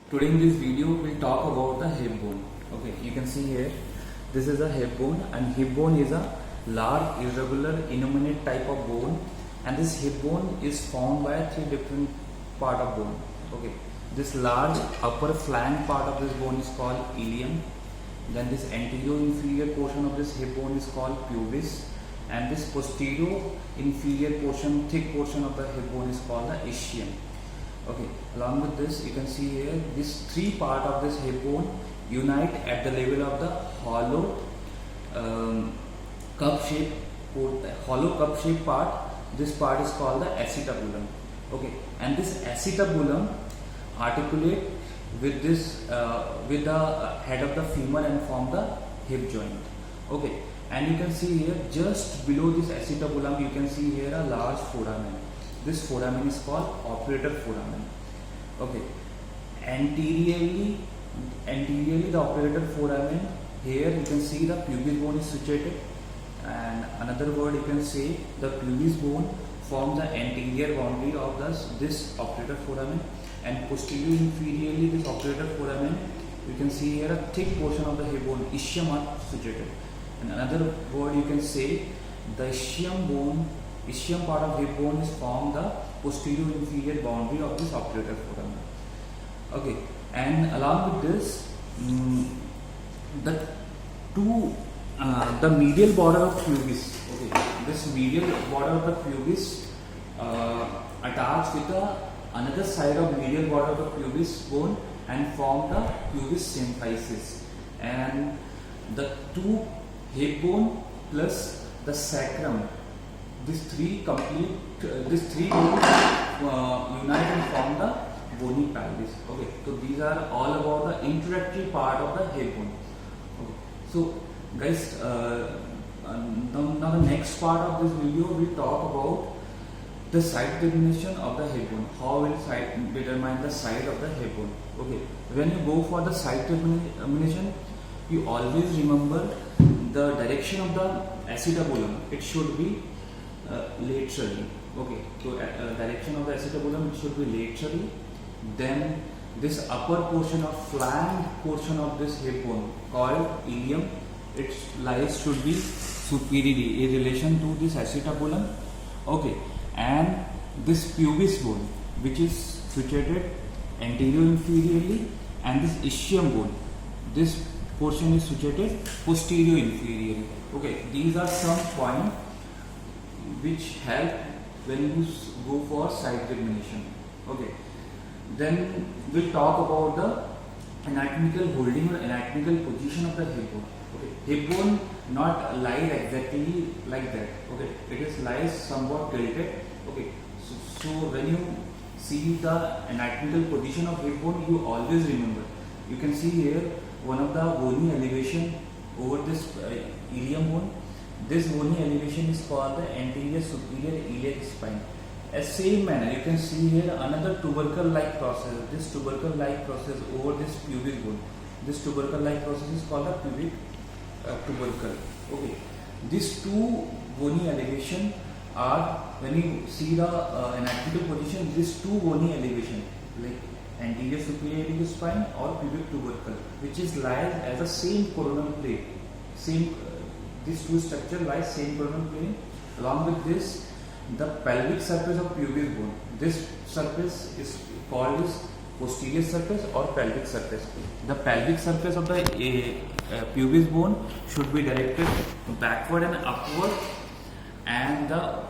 Today in this video we'll talk about the hip bone. Okay, you can see here this is a hip bone, and hip bone is a large irregular innumerate type of bone, and this hip bone is formed by three different part of bone. Okay, this large upper flank part of this bone is called ilium, then this anterior inferior portion of this hip bone is called pubis, and this posterior inferior portion, thick portion of the hip bone is called the ischium. Okay, along with this you can see here this three part of this hip bone unite at the level of the hollow cup shape part. This part is called the acetabulum. Okay, and this acetabulum articulate with this with the head of the femur and form the hip joint. Okay, and you can see here just below this acetabulum you can see here a large foramen. This foramen is called operator foramen. Okay, anteriorly the operator foramen, here you can see the pubis bone is situated, and another word you can say the pubis bone forms the anterior boundary of this operator foramen, and posterior inferiorly this operator foramen you can see here a thick portion of the hip bone ischium are situated, and another word you can say the ischium part of hip bone is formed the posterior inferior boundary of this operator foramen. Okay, and along with this, the medial border of pubis. Okay, this medial border of the pubis attached with another side of medial border of the pubis bone and form the pubis symphysis, and the two hip bone plus the sacrum. These three bones unite and form the bony pelvis. Okay, so these are all about the introductory part of the hip bone. Okay, so guys, now the next part of this video we talk about the site determination of the hip bone. How will site determine the site of the hip bone? Okay, when you go for the site determination, you always remember the direction of the acetabulum. It should be laterally. Okay, so direction of the acetabulum it should be laterally. Then this upper portion of flank portion of this hip bone called ilium, its lies should be superiorly in relation to this acetabulum. Okay, and this pubis bone which is situated anterior inferiorly, and this ischium bone, this portion is situated posterior inferiorly. Okay, these are some points which help when you go for site determination. Okay, then we'll talk about the anatomical holding or anatomical position of the hip bone. Okay, hip bone not lies exactly like that. Okay, it is lies somewhat tilted. Okay, so when you see the anatomical position of hip bone, you always remember. You can see here one of the bony elevation over this ilium bone. This bony elevation is called the anterior superior iliac spine. As same manner, you can see here another tubercle-like process. This tubercle-like process over this pubis bone. This tubercle-like process is called a pubic tubercle. Okay, these two bony elevation are, when you see the anatomical position, these two bony elevation like anterior superior iliac spine or pubic tubercle, which is lies as a same coronal plate. These two structure lies same coronal plane. Along with this, the pelvic surface of pubis bone. This surface is called as posterior surface or pelvic surface. The pelvic surface of the pubis bone should be directed backward and upward, and the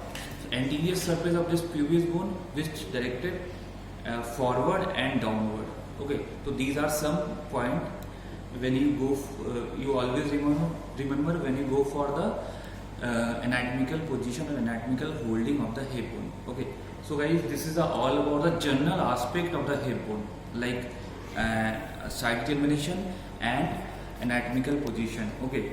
anterior surface of this pubis bone which directed forward and downward. Okay, so these are some points when you go. You always remember when you go for the anatomical position or anatomical holding of the hip bone. Okay, so guys, this is all about the general aspect of the hip bone, like site determination and anatomical position. Okay,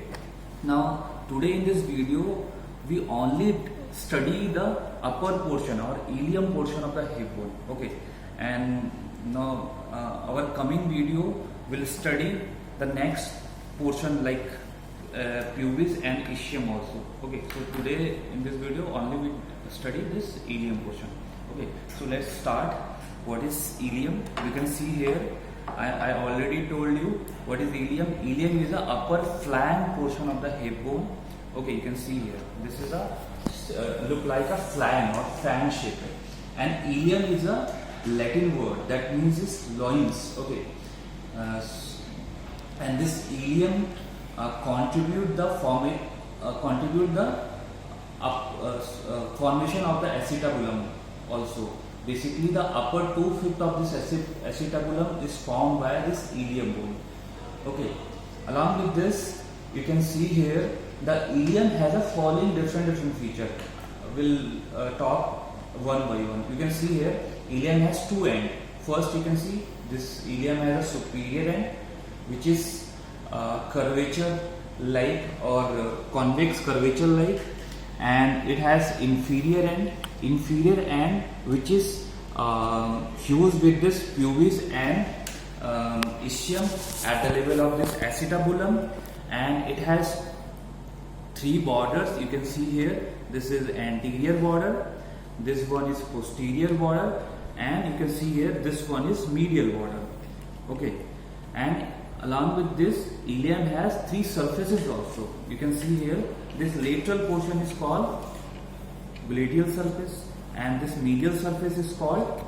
now today in this video we only study the upper portion or ilium portion of the hip bone. Okay, and now our coming video will study the next portion like pubis and ischium also. Okay, so today in this video only we study this ilium portion. Okay, so let's start. What is ilium? You can see here I already told you what is ilium. Ilium is the upper flank portion of the hip bone. Okay, you can see here. This is a look like a flank or fan shape. And ilium is a Latin word that means is loins. Okay, and this ilium contribute the formation of the acetabulum also. Basically, the upper 2/5 of this acetabulum is formed by this ilium bone. Okay. Along with this, you can see here the ilium has a following different feature. We'll talk one by one. You can see here ilium has two ends. First, you can see this ilium has a superior end, which is curvature like or convex curvature like, and it has inferior end which is fused with this pubis and ischium at the level of this acetabulum, and it has three borders. You can see here, this is anterior border, this one is posterior border, and you can see here this one is medial border. Okay, and along with this, ilium has three surfaces also. You can see here, this lateral portion is called gladial surface, and this medial surface is called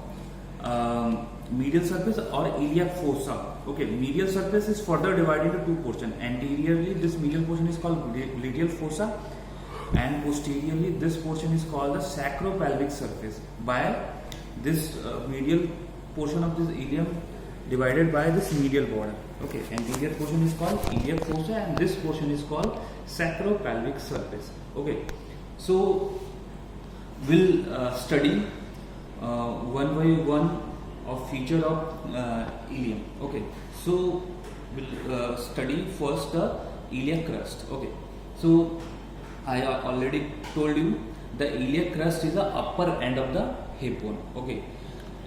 medial surface or iliac fossa. Okay, medial surface is further divided into two portions. Anteriorly, this medial portion is called gladial fossa, and posteriorly, this portion is called the sacropelvic surface. By this medial portion of this ilium divided by this medial border. Okay, anterior portion is called iliac fossa, and this portion is called sacropelvic surface. Okay, so we'll study one by one of feature of ilium. Okay, so we'll study first the iliac crust. Okay, so I already told you the iliac crust is the upper end of the hip bone. Okay,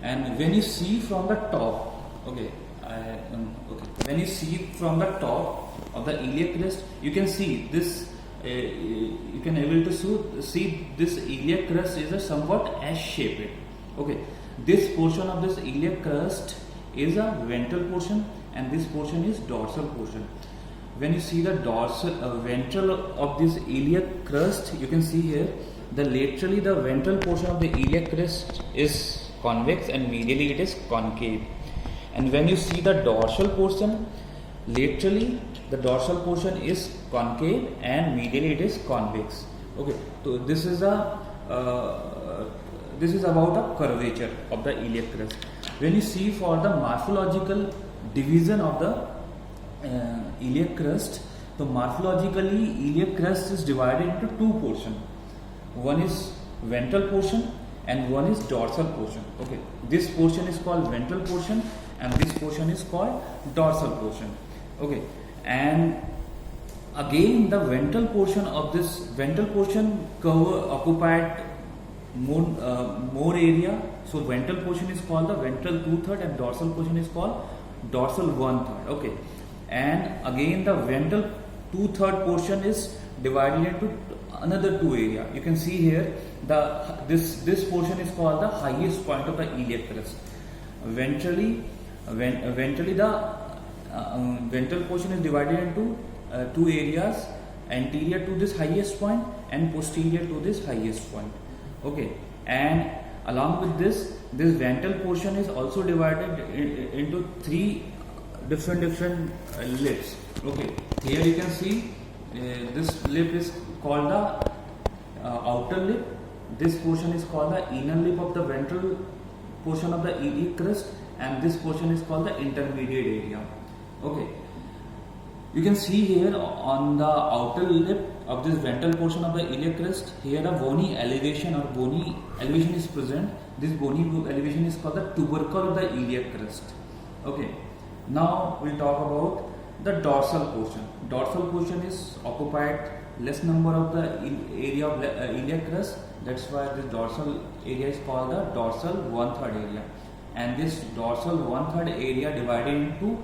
and when you see from the top, okay, when you see from the top of the iliac crest, you can see this. You can able to see this iliac crust is a somewhat S-shaped. Okay, this portion of this iliac crust is a ventral portion, and this portion is dorsal portion. When you see the dorsal ventral of this iliac crust, you can see here the laterally the ventral portion of the iliac crest is convex and medially it is concave. And when you see the dorsal portion, laterally the dorsal portion is concave and medially it is convex. Okay, so this is about a curvature of the iliac crest. When you see for the morphological division of the iliac crust, so morphologically iliac crest is divided into two portions. One is ventral portion and one is dorsal portion. Okay, this portion is called ventral portion and this portion is called dorsal portion. Okay, and again the ventral portion of this ventral portion occupied more area. So ventral portion is called the ventral 2/3 and dorsal portion is called dorsal 1/3. Okay, and again the ventral 2/3 portion is divided into another two area. You can see here this portion is called the highest point of the iliac crest. Ventrally the ventral portion is divided into two areas, anterior to this highest point and posterior to this highest point. Okay, and along with this ventral portion is also divided into three different lips. Okay, here you can see this lip is called the outer lip. This portion is called the inner lip of the ventral portion of the iliac crest, and this portion is called the intermediate area. Okay, you can see here on the outer lip of this ventral portion of the iliac crest, here a bony elevation is present. This bony elevation is called the tubercle of the iliac crest. Okay, now we'll talk about the dorsal portion. Dorsal portion is occupied less number of the area of iliac crest. That's why this dorsal area is called the dorsal 1/3 area. And this dorsal 1/3 area divided into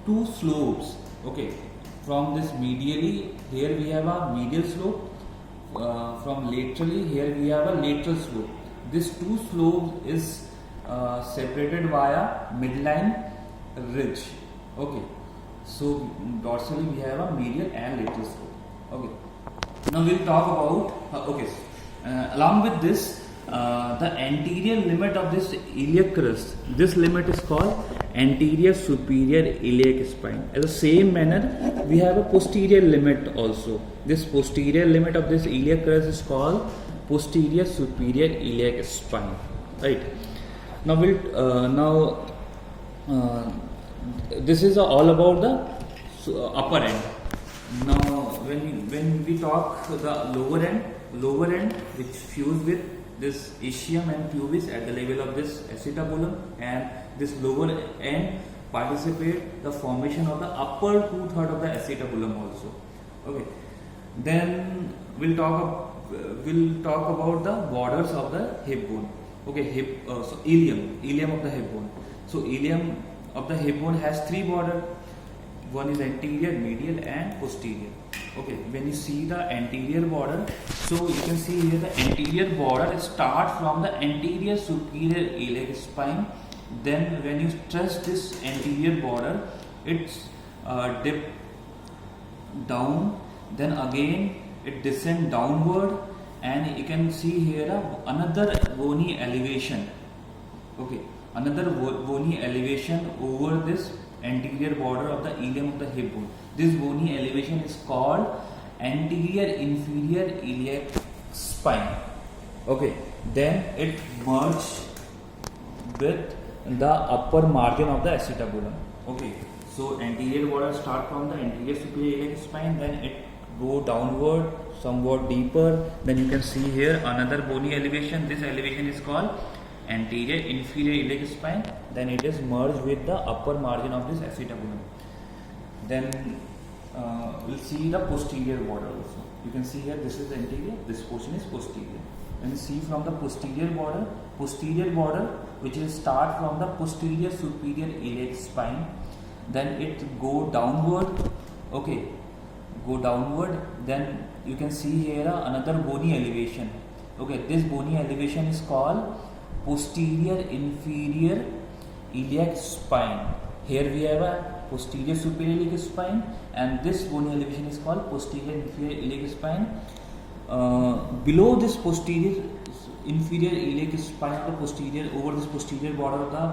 two slopes. Okay, from this medially, here we have a medial slope. From laterally, here we have a lateral slope. This two slopes is separated by a midline, ridge. Okay, so dorsally we have a medial and lateral slope. Okay, now we'll talk about along with this, the anterior limit of this iliac crest, this limit is called anterior superior iliac spine. In the same manner, we have a posterior limit also. This posterior limit of this iliac crest is called posterior superior iliac spine. Right. Now this is all about the upper end. Now when we talk the lower end which fuse with this ischium and pubis at the level of this acetabulum, and this lower end participate the formation of the upper 2/3 of the acetabulum also. Okay, then we'll talk about the borders of the hip bone. Okay, so ilium of the hip bone. So ilium of the hip bone has three borders. One is anterior, medial and posterior. Okay, when you see the anterior border, so you can see here the anterior border start from the anterior superior iliac spine. Then when you stress this anterior border, it's dip down, then again it descend downward, and you can see here another bony elevation. Okay, another bony elevation over this anterior border of the ilium of the hip bone. This bony elevation is called anterior inferior iliac spine. Okay, then it merges with the upper margin of the acetabulum. Okay, so anterior border start from the anterior superior iliac spine, then it go downward somewhat deeper. Then you can see here another bony elevation. This elevation is called anterior inferior iliac spine. Then it is merged with the upper margin of this acetabulum. Then we'll see the posterior border also. You can see here this is anterior, this portion is posterior. When you see from the posterior border which will start from the posterior superior iliac spine, then it go downward. Okay, go downward. Then you can see here another bony elevation. Okay, this bony elevation is called posterior inferior iliac spine. Here we have a posterior superior iliac spine, and this bony elevation is called posterior inferior iliac spine. Below this posterior inferior iliac spine, the posterior over this posterior border of the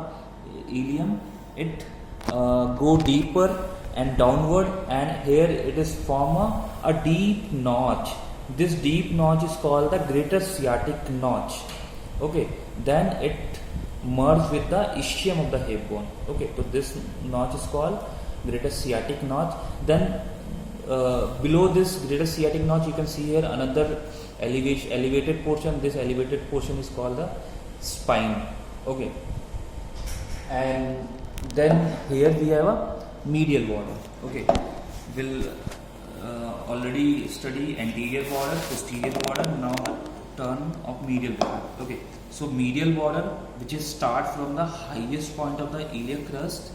ilium, it go deeper and downward, and here it is form a deep notch. This deep notch is called the greater sciatic notch. Okay, then it merge with the ischium of the hip bone. Okay, so this notch is called greater sciatic notch. Then below this greater sciatic notch, you can see here another elevated portion. This elevated portion is called the spine. Okay, and then here we have a medial border. Okay, we'll already study anterior border, posterior border. Now turn of medial border. Okay, so medial border, which is start from the highest point of the iliac crest,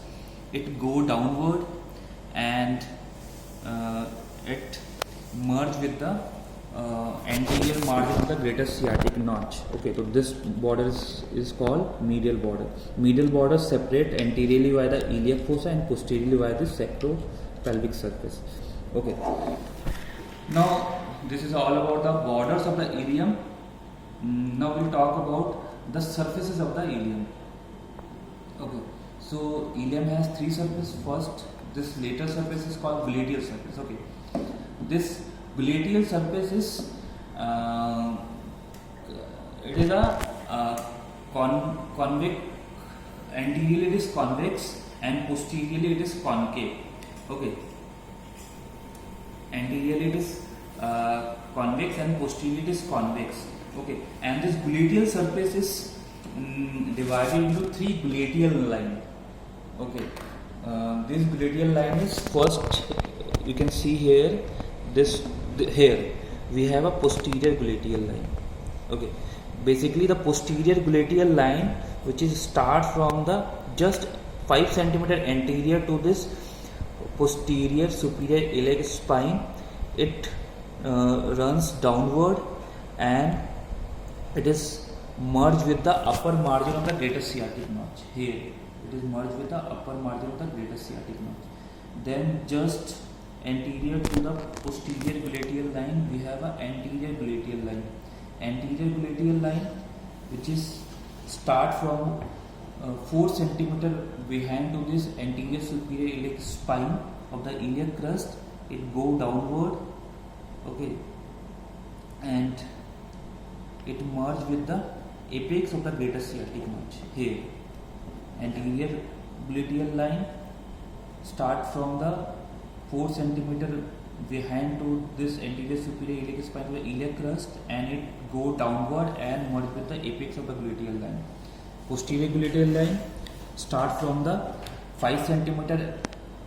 it go downward, and it merge with the anterior margin of the greater sciatic notch. Okay, so this border is called medial border. Medial border separate anteriorly by the iliac fossa and posteriorly by the sacropelvic surface. Okay, now this is all about the borders of the ilium. Now we'll talk about the surfaces of the ilium. Okay, so ilium has three surfaces. First, this lateral surface is called gluteal surface. Okay, this gluteal surface is it is a convex. Anteriorly it is convex and posteriorly it is concave. Okay, anteriorly it is convex and posteriorly it is convex. Okay, and this gluteal surface is divided into three gluteal line. Okay, this gluteal line is first, you can see here, here we have a posterior gluteal line. Okay, basically the posterior gluteal line, which is start from the just 5 cm anterior to this posterior superior iliac spine, it runs downward, and it is merged with the upper margin of the greater sciatic notch. Here It is merged with the upper margin of the greater sciatic nerve. Then just anterior to the posterior gluteal line, we have an anterior gluteal line. Anterior gluteal line, which is start from 4 centimeter behind to this anterior superior iliac spine of the iliac crust. It go downward, okay, and it merge with the apex of the greater sciatic nerve here. Anterior gluteal line start from the 4 centimeter behind to this anterior superior iliac spine of the iliac crust, and it go downward and merge with the apex of the gluteal line. Posterior gluteal line start from the 5 centimeter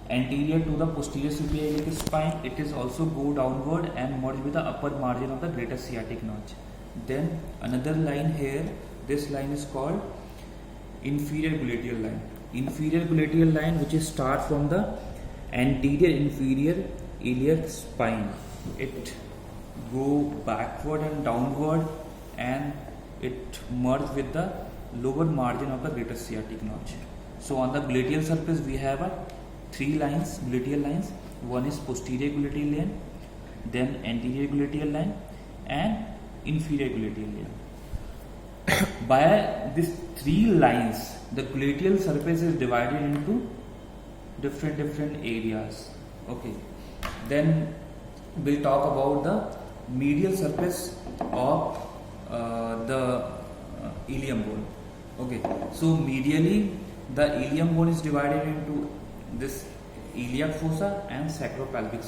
anterior to the posterior superior iliac spine. It is also go downward and merge with the upper margin of the greater sciatic nerve. Then another line here, this line is called inferior gluteal line. Inferior gluteal line, which is start from the anterior inferior iliac spine. It go backward and downward and it merge with the lower margin of the greater sciatic nerve. So on the gluteal surface we have three lines, gluteal lines. One is posterior gluteal line, then anterior gluteal line, and inferior gluteal line. By these three lines, the gluteal surface is divided into different areas. Okay. Then we'll talk about the medial surface of the ilium bone. Okay. So medially, the ilium bone is divided into this iliac fossa and sacropelvic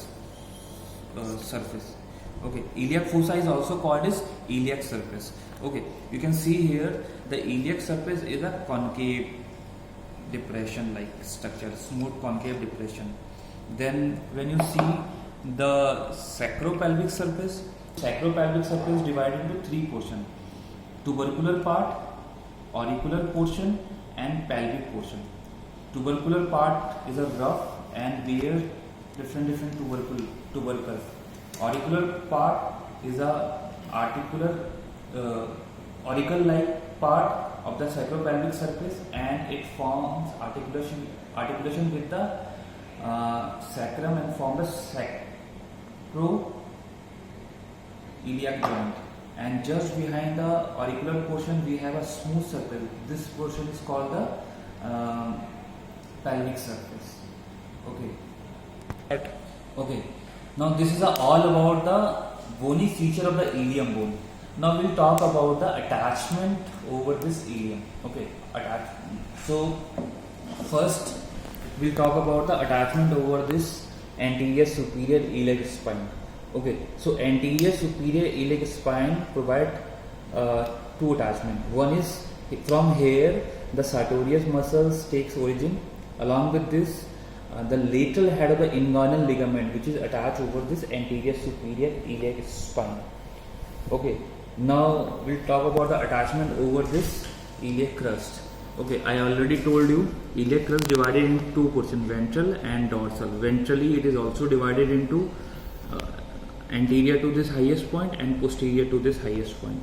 surface. Okay, iliac fossa is also called as iliac surface. Okay, you can see here the iliac surface is a concave depression like structure, smooth concave depression. Then when you see the sacropelvic surface is divided into three portions: tubercular part, auricular portion, and pelvic portion. Tubercular part is a rough and bare different tubercles. Auricular part is a articular auricle-like part of the sacropelvic surface, and it forms articulation with the sacrum and form the sacroiliac joint. And just behind the auricular portion we have a smooth surface. This portion is called the pelvic surface. Okay. Okay. Now this is all about the bony feature of the ilium bone. Now we'll talk about the attachment over this ilium. Okay. So first we'll talk about the attachment over this anterior superior iliac spine. Okay. So anterior superior iliac spine provide two attachment. One is from here the sartorius muscles takes origin. Along with this, the lateral head of the inguinal ligament, which is attached over this anterior superior iliac spine. Okay. Now we'll talk about the attachment over this iliac crust. Okay, I already told you iliac crust divided into two portions, ventral and dorsal. Ventrally, it is also divided into anterior to this highest point and posterior to this highest point.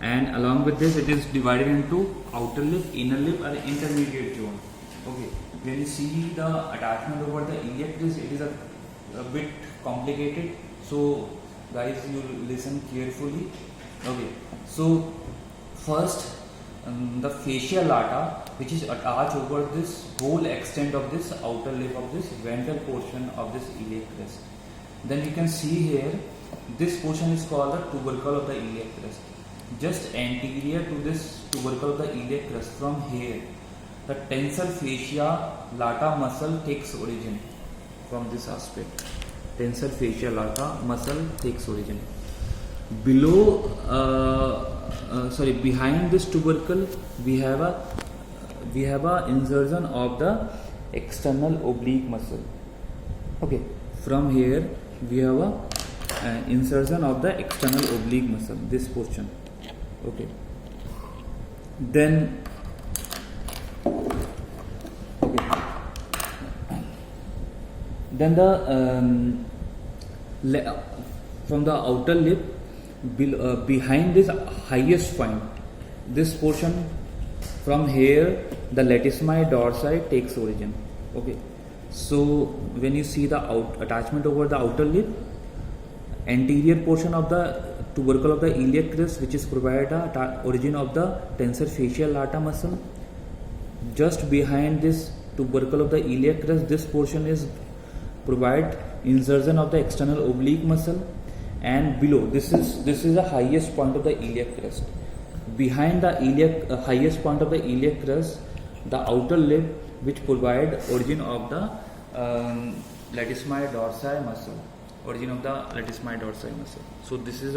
And along with this, it is divided into outer lip, inner lip, and intermediate zone. Okay, when you see the attachment over the iliac crest, it is a bit complicated. So, guys, you listen carefully. Okay, so first, the fascia lata, which is attached over this whole extent of this outer lip of this ventral portion of this iliac crest. Then you can see here, this portion is called the tubercle of the iliac crest. Just anterior to this tubercle of the iliac crest, from here, the tensor fascia lata muscle takes origin from this aspect. Tensor fascia lata muscle takes origin. Below, behind this tubercle, we have a insertion of the external oblique muscle. Okay, from here we have a insertion of the external oblique muscle. This portion. Okay. Then. Then from the outer lip, behind this highest point, this portion from here the latissimus dorsi takes origin. Okay, so when you see the attachment over the outer lip, anterior portion of the tubercle of the iliac crest, which is provided the origin of the tensor fasciae lata muscle. Just behind this tubercle of the iliac crest, this portion is provide insertion of the external oblique muscle, and below this is the highest point of the iliac crest. Behind the iliac highest point of the iliac crest, the outer lip, which provide origin of the latissimus dorsi muscle. Origin of the latissimus dorsi muscle. So this is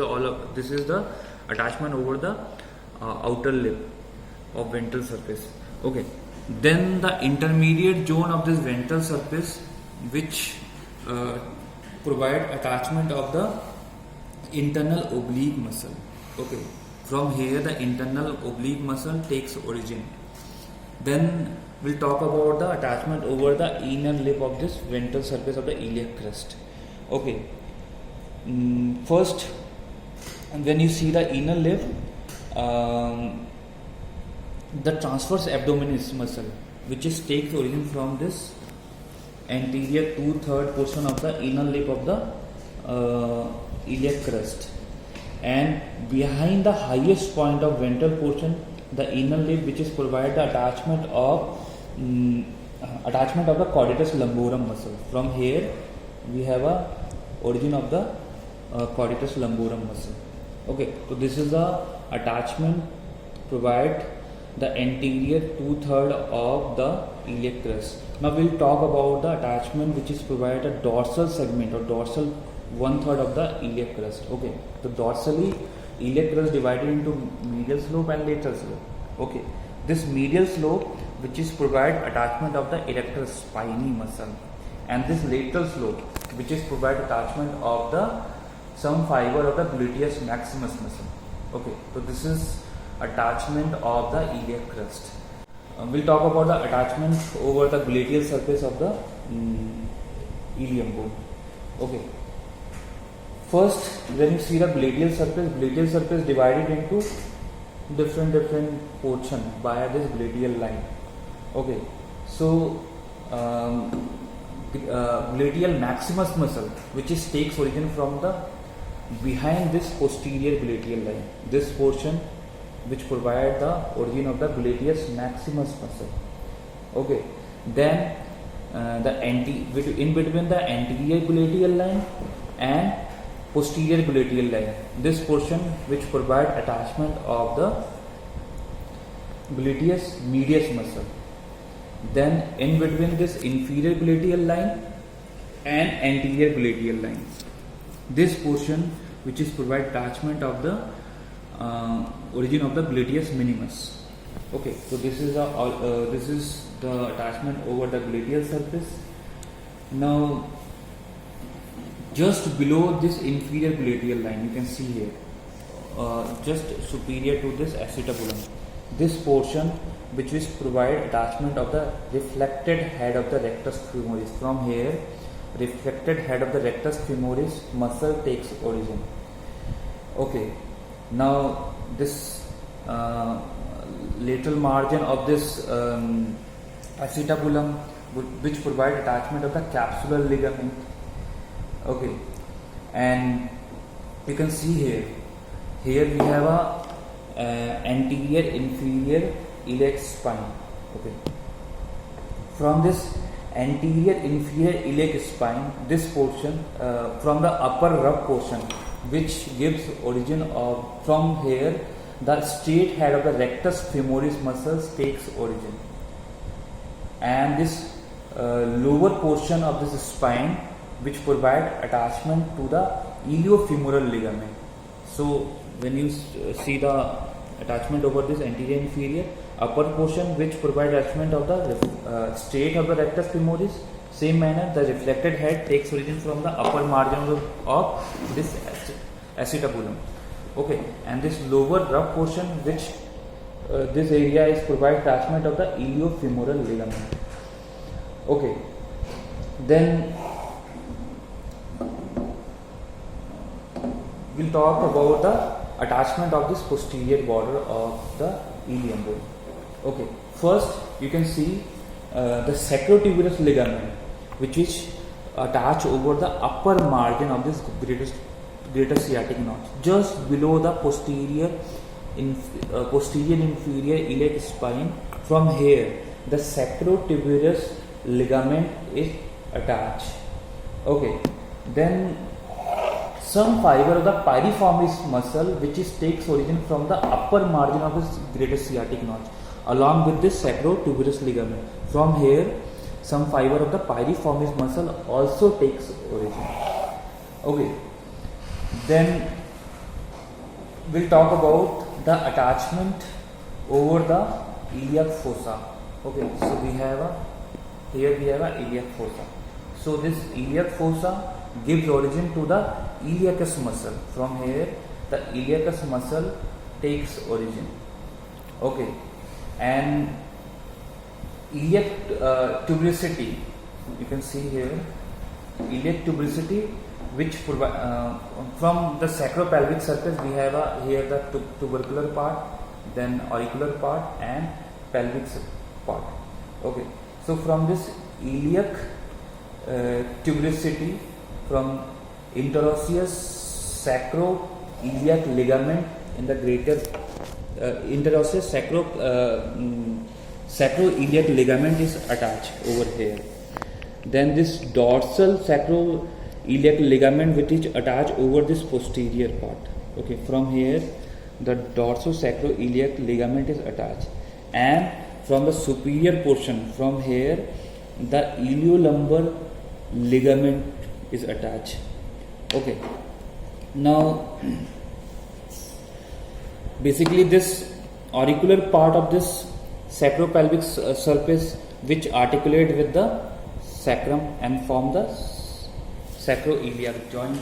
the attachment over the outer lip of ventral surface. Okay. Then the intermediate zone of this ventral surface, which provide attachment of the internal oblique muscle. Okay. From here the internal oblique muscle takes origin. Then we'll talk about the attachment over the inner lip of this ventral surface of the iliac crest. Okay. First, when you see the inner lip, the transverse abdominis muscle, which is takes origin from this anterior 2/3 portion of the inner lip of the iliac crest, and behind the highest point of ventral portion, the inner lip, which is provide the attachment of the quadratus lumborum muscle. From here we have a origin of the quadratus lumborum muscle. Okay, so this is the attachment provide the anterior 2/3 of the iliac crest. Now we'll talk about the attachment which is provided a dorsal segment or dorsal 1/3 of the iliac crest. Okay, so dorsally iliac crest divided into medial slope and lateral slope. Okay, this medial slope, which is provide attachment of the erector spinae muscle, and this lateral slope, which is provide attachment of the some fiber of the gluteus maximus muscle. Okay, so this is attachment of the iliac crest. We'll talk about the attachment over the gluteal surface of the ilium bone. Okay. First, when you see the gluteal surface divided into different portion by this gluteal line. Okay, so gluteal maximus muscle, which is takes origin from the behind this posterior gluteal line, this portion which provide the origin of the gluteus maximus muscle. Okay, then in between the anterior gluteal line and posterior gluteal line, this portion which provide attachment of the gluteus medius muscle. Then in between this inferior gluteal line and anterior gluteal line, this portion which is provide attachment of the origin of the gluteus minimus. Okay, so this is the attachment over the gluteal surface. Now, just below this inferior gluteal line, you can see here, just superior to this acetabulum, this portion which is provide attachment of the reflected head of the rectus femoris. From here, reflected head of the rectus femoris muscle takes origin. Okay, now this lateral margin of this acetabulum, which provide attachment of the capsular ligament. Okay, and you can see here we have a anterior inferior iliac spine. Okay, from this anterior inferior iliac spine, this portion from the upper rub portion, which gives origin of, from here the straight head of the rectus femoris muscles takes origin, and this lower portion of this spine which provide attachment to the iliofemoral ligament. So when you see the attachment over this anterior inferior, upper portion which provide attachment of the straight of the rectus femoris, same manner the reflected head takes origin from the upper margin of this acetabulum. Okay, and this lower rub portion, which this area is provide attachment of the iliofemoral ligament. Okay, then we'll talk about the attachment of this posterior border of the ilium bone. Okay, first you can see the sacrotuberous ligament, which is attached over the upper margin of this greater sciatic notch, just below the posterior inferior iliac spine. From here, the sacrotuberous ligament is attached. Okay, then some fiber of the piriformis muscle, which takes origin from the upper margin of this greater sciatic notch, along with this sacrotuberous ligament. From here, some fiber of the piriformis muscle also takes origin. Okay, then we'll talk about the attachment over the iliac fossa. Okay, so here we have a iliac fossa. So this iliac fossa gives origin to the iliacus muscle. From here, the iliacus muscle takes origin. Okay, and iliac tuberosity, you can see here, iliac tuberosity, which from the sacropelvic surface we have here the tubercular part, then auricular part and pelvic part. Okay, so from this iliac tuberosity, from interosseous sacroiliac ligament in the greater interosseous sacroiliac ligament is attached over here. Then this dorsal sacroiliac ligament, which is attached over this posterior part. Okay, from here the dorsosacroiliac ligament is attached, and from the superior portion, from here the iliolumbar ligament is attached. Okay, now basically this auricular part of this sacropelvic surface, which articulate with the sacrum and form the sacroiliac joint.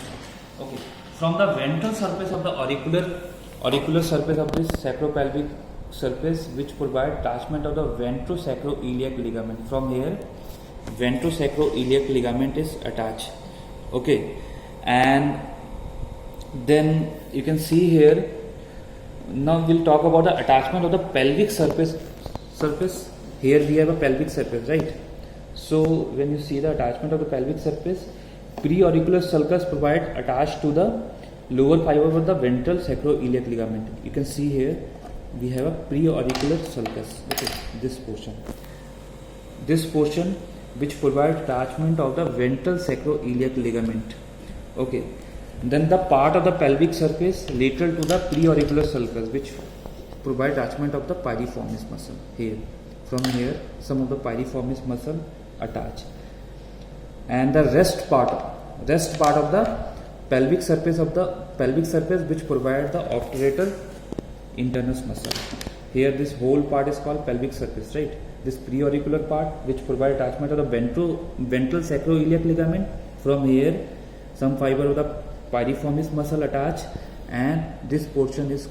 Okay, from the ventral surface of the auricular surface of this sacropelvic surface, which provide attachment of the ventrosacroiliac ligament. From here, ventrosacroiliac ligament is attached. Okay, and then you can see here. Now we'll talk about the attachment of the pelvic surface. Here we have a pelvic surface, right? So when you see the attachment of the pelvic surface, preauricular sulcus provide attached to the lower fiber of the ventral sacroiliac ligament. You can see here we have a preauricular sulcus. Okay, this portion which provide attachment of the ventral sacroiliac ligament. Okay, then the part of the pelvic surface lateral to the preauricular sulcus, which provide attachment of the piriformis muscle. Here, from here, some of the piriformis muscle attach, and the rest part of the pelvic surface which provide the obturator internus muscle. Here, this whole part is called pelvic surface, right? This preauricular part which provide attachment of the ventral sacroiliac ligament. From here, some fiber of the piriformis muscle attach, and this portion is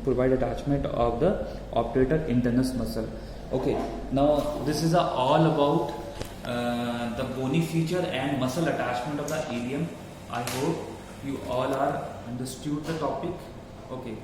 provide attachment of the obturator internus muscle. Okay, now this is all about the bony feature and muscle attachment of the ilium. I hope you all are understood the topic. Okay.